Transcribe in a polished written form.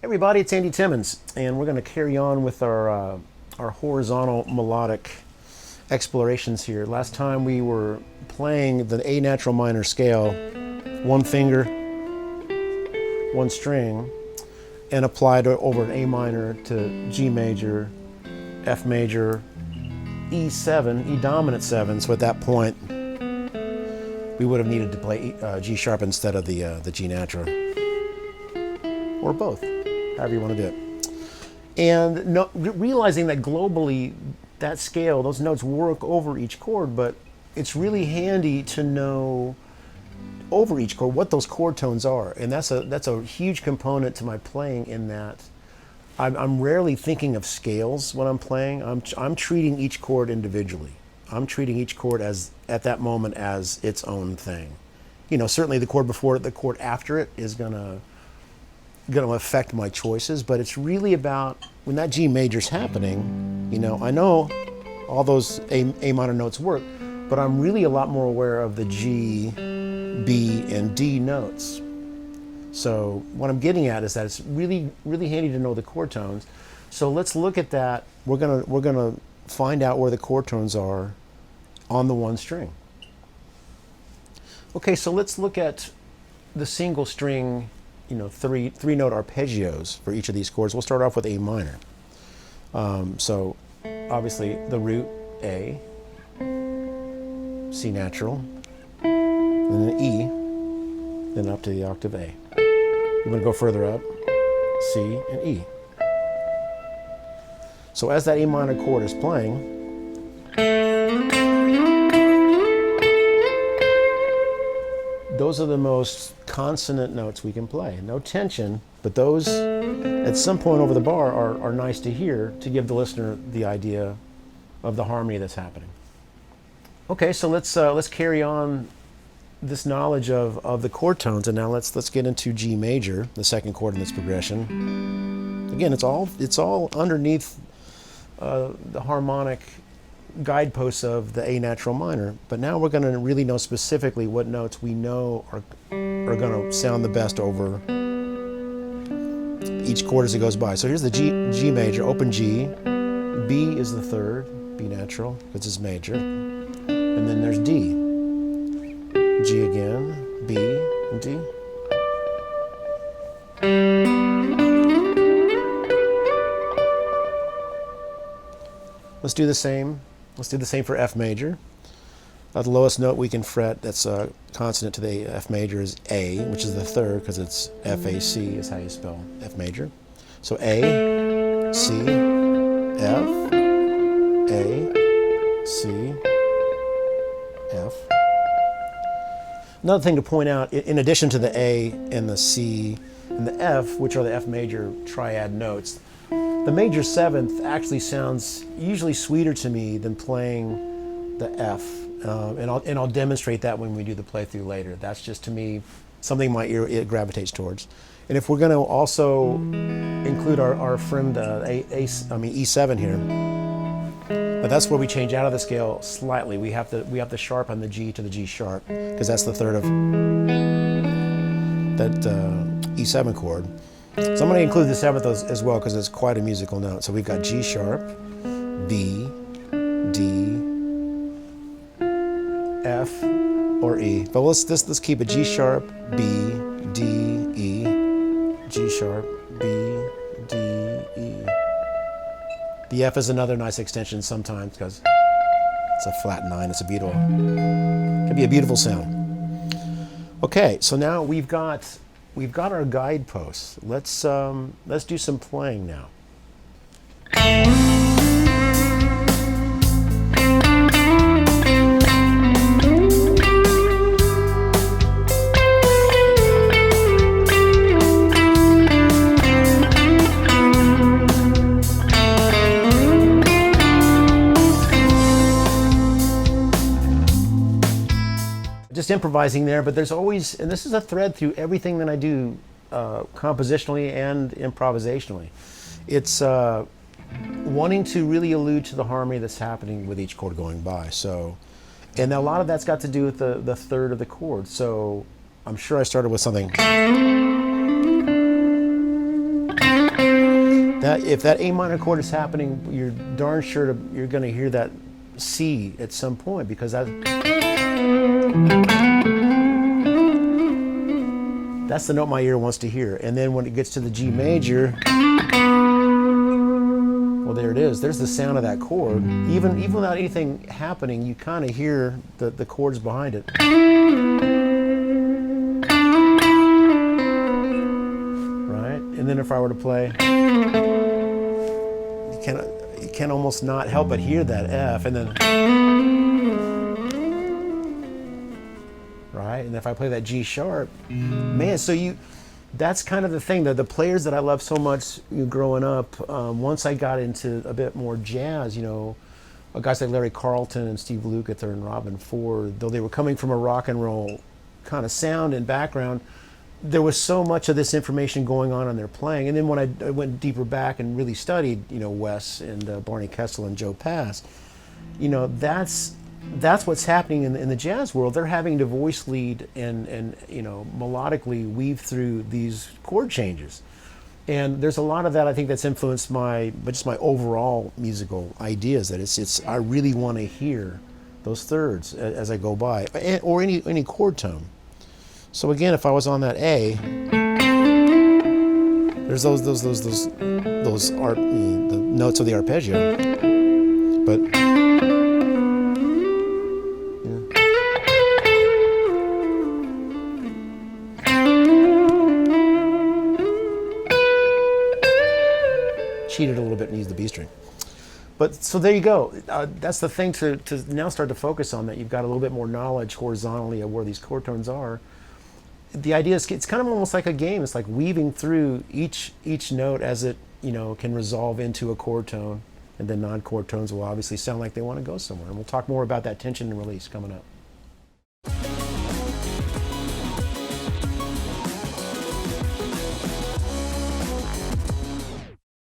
Everybody, it's Andy Timmons, and we're going to carry on with our horizontal melodic explorations here. Last time we were playing the A natural minor scale, one finger, one string, and applied over an A minor to G major, F major, E7, E dominant 7. So at that point, we would have needed to play G sharp instead of the G natural, or both, however you want to do it. And realizing that globally, that scale, those notes work over each chord, but it's really handy to know over each chord what those chord tones are. And that's a huge component to my playing, in that I'm rarely thinking of scales when I'm playing. I'm treating each chord individually. I'm treating each chord as, at that moment, as its own thing. You know, certainly the chord before it, the chord after it is gonna affect my choices, but it's really about when that G major's happening. You know, I know all those A minor notes work, but I'm really a lot more aware of the G, B, and D notes. So what I'm getting at is that it's really, really handy to know the chord tones. So let's look at that. We're gonna find out where the chord tones are on the one string. Okay, so let's look at the single string, you know, three note arpeggios for each of these chords. We'll start off with A minor. So obviously the root A, C natural, and then E, then up to the octave A. You want to go further up, C and E. So as that A minor chord is playing, those are the most consonant notes we can play. No tension, but those at some point over the bar are nice to hear, to give the listener the idea of the harmony that's happening. Okay, so let's carry on this knowledge of the chord tones, and now let's get into G major, the second chord in this progression. Again, it's all underneath the harmonic guideposts of the A natural minor, but now we're going to really know specifically what notes we know are going to sound the best over each chord as it goes by. So here's the G major, open G, B is the third, B natural, because it's major, and then there's D, G again, B, and D. Let's do the same. Let's do the same for F major. The lowest note we can fret that's consonant to the F major is A, which is the third, because it's F-A-C is how you spell F major. So A, C, F, A, C, F. Another thing to point out, in addition to the A and the C and the F, which are the F major triad notes, the major seventh actually sounds usually sweeter to me than playing the F, and I'll demonstrate that when we do the playthrough later. That's just, to me, something my ear it gravitates towards. And if we're going to also include our friend E7 here, but that's where we change out of the scale slightly. We have to sharpen the G to the G sharp, because that's the third of that E7 chord. So I'm going to include the seventh as well, because it's quite a musical note. So we've got G sharp, B, D, F, or E. But let's keep it G sharp, B, D, E, G sharp, B, D, E. The F is another nice extension sometimes, because it's a flat 9. It's a beautiful, can be a beautiful sound. Okay, so now we've got our guideposts. Let's do some playing now. Just improvising there, but there's always, and this is a thread through everything that I do, compositionally and improvisationally. It's wanting to really allude to the harmony that's happening with each chord going by. So, and a lot of that's got to do with the third of the chord. So I'm sure I started with something. That if that A minor chord is happening, you're darn sure you're going to hear that C at some point, because that's the note my ear wants to hear. And then when it gets to the G major, well, there it is. There's the sound of that chord. Even without anything happening, you kind of hear the chords behind it. Right? And then if I were to play, you can almost not help but hear that F, and then, right? And if I play that G sharp, man, so that's kind of the thing, that the players that I love so much growing up, once I got into a bit more jazz, guys like Larry Carlton and Steve Lukather and Robin Ford, though they were coming from a rock and roll kind of sound and background, there was so much of this information going on their playing. And then when I went deeper back and really studied, Wes and Barney Kessel and Joe Pass, that's what's happening in the jazz world. They're having to voice lead and melodically weave through these chord changes. And there's a lot of that, I think, that's influenced my overall musical ideas, that I really want to hear those thirds as I go by, or any chord tone. So again, if I was on that A, there's the notes of the arpeggio, but cheated a little bit and used the B string. But so there you go. That's the thing to now start to focus on, that you've got a little bit more knowledge horizontally of where these chord tones are. The idea is, it's kind of almost like a game. It's like weaving through each note as it can resolve into a chord tone, and then non-chord tones will obviously sound like they want to go somewhere. And we'll talk more about that tension and release coming up.